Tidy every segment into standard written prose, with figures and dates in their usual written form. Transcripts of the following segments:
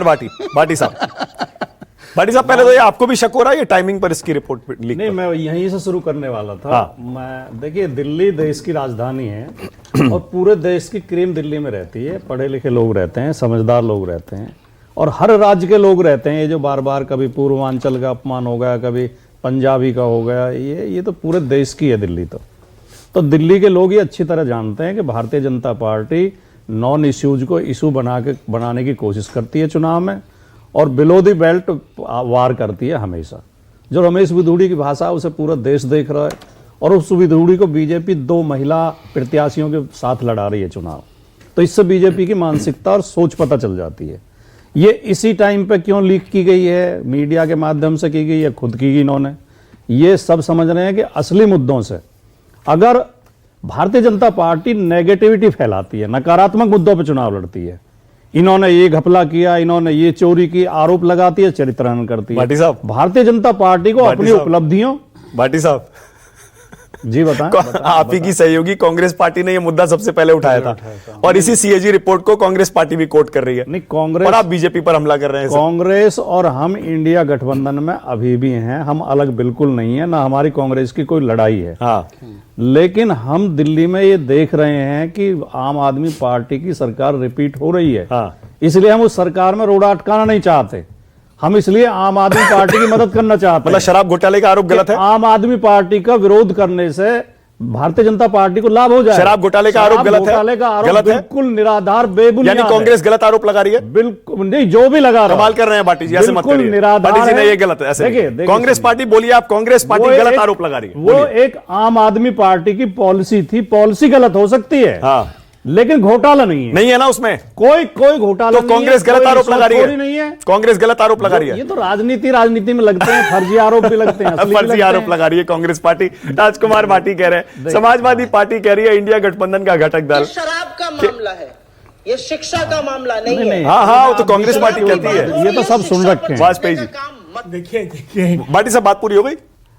भाटी साहब पहले तो ये आपको भी शक हो रहा है ये टाइमिंग पर इसकी रिपोर्ट लीक? नहीं, मैं यहीं से शुरू करने वाला था। हाँ। मैं देखिए, दिल्ली देश की राजधानी है और पूरे देश की क्रीम दिल्ली में रहती है। पढ़े लिखे लोग रहते हैं, समझदार लोग रहते हैं और हर राज्य के लोग रहते हैं। ये जो बार बार कभी पूर्वांचल का अपमान हो गया, कभी पंजाबी का हो गया, ये तो पूरे देश की है दिल्ली। तो दिल्ली के लोग ये अच्छी तरह जानते हैं कि Bharatiya Janata party non issues को इशू बनाने की कोशिश करती है चुनाव में और बिलो द बेल्ट वार करती है हमेशा। जो रमेश विधूड़ी की भाषा उसे पूरा देश देख रहा है और उस विधूड़ी को बीजेपी 2 महिला प्रत्याशियों के साथ लड़ा रही है चुनाव। तो इससे बीजेपी की मानसिकता और सोच पता चल जाती है। ये इसी टाइम पे क्यों लीक की गई है, मीडिया के माध्यम से की गई है, खुद की गई इन्होंने। ये सब समझ रहे हैं कि असली मुद्दों से अगर भारतीय जनता पार्टी नेगेटिविटी फैलाती है, नकारात्मक मुद्दों पर चुनाव लड़ती है, इन्होंने ये घपला किया, इन्होंने ये चोरी की, आरोप लगाती है, चरित्रहनन करती है। भाटी साहब, भारतीय जनता पार्टी को अपनी उपलब्धियों, भाटी साहब जी बताएं। आप ही की सहयोगी कांग्रेस पार्टी ने ये मुद्दा सबसे पहले उठाया था और इसी सीएजी रिपोर्ट को कांग्रेस पार्टी भी कोट कर रही है। नहीं, कांग्रेस और आप बीजेपी पर हमला कर रहे हैं। कांग्रेस और हम इंडिया गठबंधन में अभी भी हैं, हम अलग बिल्कुल नहीं है, ना हमारी कांग्रेस की कोई लड़ाई है। हाँ। लेकिन हम दिल्ली में ये देख रहे हैं कि आम आदमी पार्टी की सरकार रिपीट हो रही है। हाँ। इसलिए हम उस सरकार में रोड़ा अटकाना नहीं चाहते, हम इसलिए आम आदमी पार्टी की मदद करना चाहते हैं। मतलब शराब घोटाले का आरोप गलत है? आम आदमी पार्टी का विरोध करने से भारतीय जनता पार्टी को लाभ हो जाए। शराब घोटाले का आरोप गलत है? घोटाले का आरोप बिल्कुल निराधार, बेबुनियाद है। यानी कांग्रेस गलत आरोप लगा रही है? बिल्कुल नहीं, जो भी लगा रहा है। कमाल कर रहे हैं भाटी जी, ऐसे मत बिल्कुल करिए। निराधार भाटी जी है। ने ये गलत है, ऐसे देखिए, कांग्रेस पार्टी, बोलिए आप, कांग्रेस पार्टी गलत आरोप लगा रही है। वो एक आम आदमी पार्टी की पॉलिसी थी, पॉलिसी गलत हो सकती है। हाँ। लेकिन घोटाला नहीं है। नहीं है ना उसमें? कोई घोटाला तो कांग्रेस गलत आरोप लगा रही है? नहीं है, कांग्रेस गलत आरोप लगा रही है। ये तो राजनीति में लगते हैं, फर्जी आरोप भी लगते हैं, फर्जी आरोप लगा रही है कांग्रेस पार्टी। राजकुमार भाटी कह रहे हैं, समाजवादी पार्टी कह रही है इंडिया गठबंधन का घटक दल। शराब का मामला है, ये शिक्षा का मामला नहीं है। हाँ, वो तो कांग्रेस पार्टी कहती है। ये तो सब सुन रखे हैं। वाजपेयी जी, देखिए भाटी साहब बात पूरी हो गई?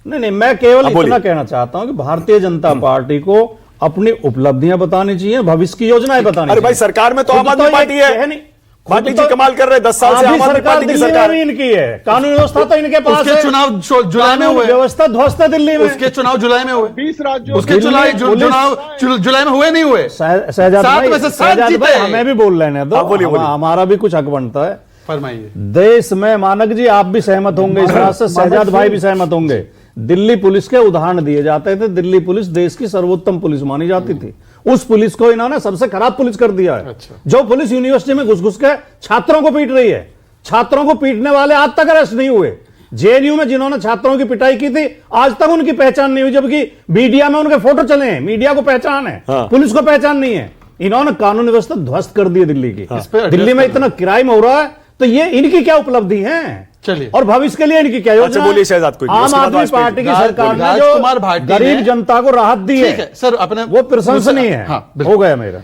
नहीं, मैं केवल इतना कहना चाहता हूं कि भारतीय जनता पार्टी को अपनी उपलब्धियां बतानी चाहिए, भविष्य की योजनाएं बतानी चाहिए। अरे भाई, सरकार में तो आम आदमी पार्टी है। भाटी जी कमाल कर रहे हैं, 10 साल से आम आदमी पार्टी की सरकार इनकी है, कानून व्यवस्था तो इनके पास है। चुनाव जुलाई में हुए, व्यवस्था ध्वस्त है दिल्ली में। उसके चुनाव जुलाई में हुए, 20 राज्यों उसके चुनाव जुलाई में हुए नहीं हुए? शहजाद भाई हमें भी बोल लेने दो, हमारा भी कुछ हक बनता है। फरमाइए। देश में, मानक जी आप भी सहमत होंगे इस बात से, शहजाद भाई भी सहमत होंगे, दिल्ली पुलिस के उदाहरण दिए जाते थे। दिल्ली पुलिस देश की सर्वोत्तम पुलिस मानी जाती थी। उस पुलिस को इन्होंने सबसे खराब पुलिस कर दिया है। अच्छा। जो पुलिस यूनिवर्सिटी में घुस के छात्रों को पीट रही है, छात्रों को पीटने वाले आज तक अरेस्ट नहीं हुए। जेएनयू में जिन्होंने छात्रों की पिटाई की थी, आज तक उनकी पहचान नहीं हुई, जबकि मीडिया में उनके फोटो चले हैं। मीडिया को पहचान है, पुलिस को पहचान नहीं है। इन्होंने कानून व्यवस्था ध्वस्त कर दी दिल्ली की। दिल्ली में इतना क्राइम हो रहा है, तो ये इनकी क्या उपलब्धि है? चलिए, और भविष्य के लिए इनकी क्या योजना? अच्छा बोलिए शहजाद, कोई आम आदमी पार्टी की सरकार ने जो गरीब जनता को राहत दी है सर, अपने वो प्रशंसनीय है। हो गया मेरा।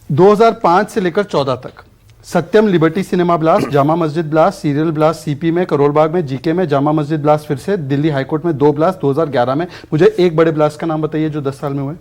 2005 से लेकर 14 तक सत्यम, liberty cinema blast, Jama Masjid blast, serial blast CP में, करोल बाग में, जीके में, जामा मस्जिद ब्लास्ट फिर से, दिल्ली हाईकोर्ट में 2 ब्लास्ट 2011 में। मुझे एक बड़े ब्लास्ट का नाम बताइए जो 10 साल में हुए।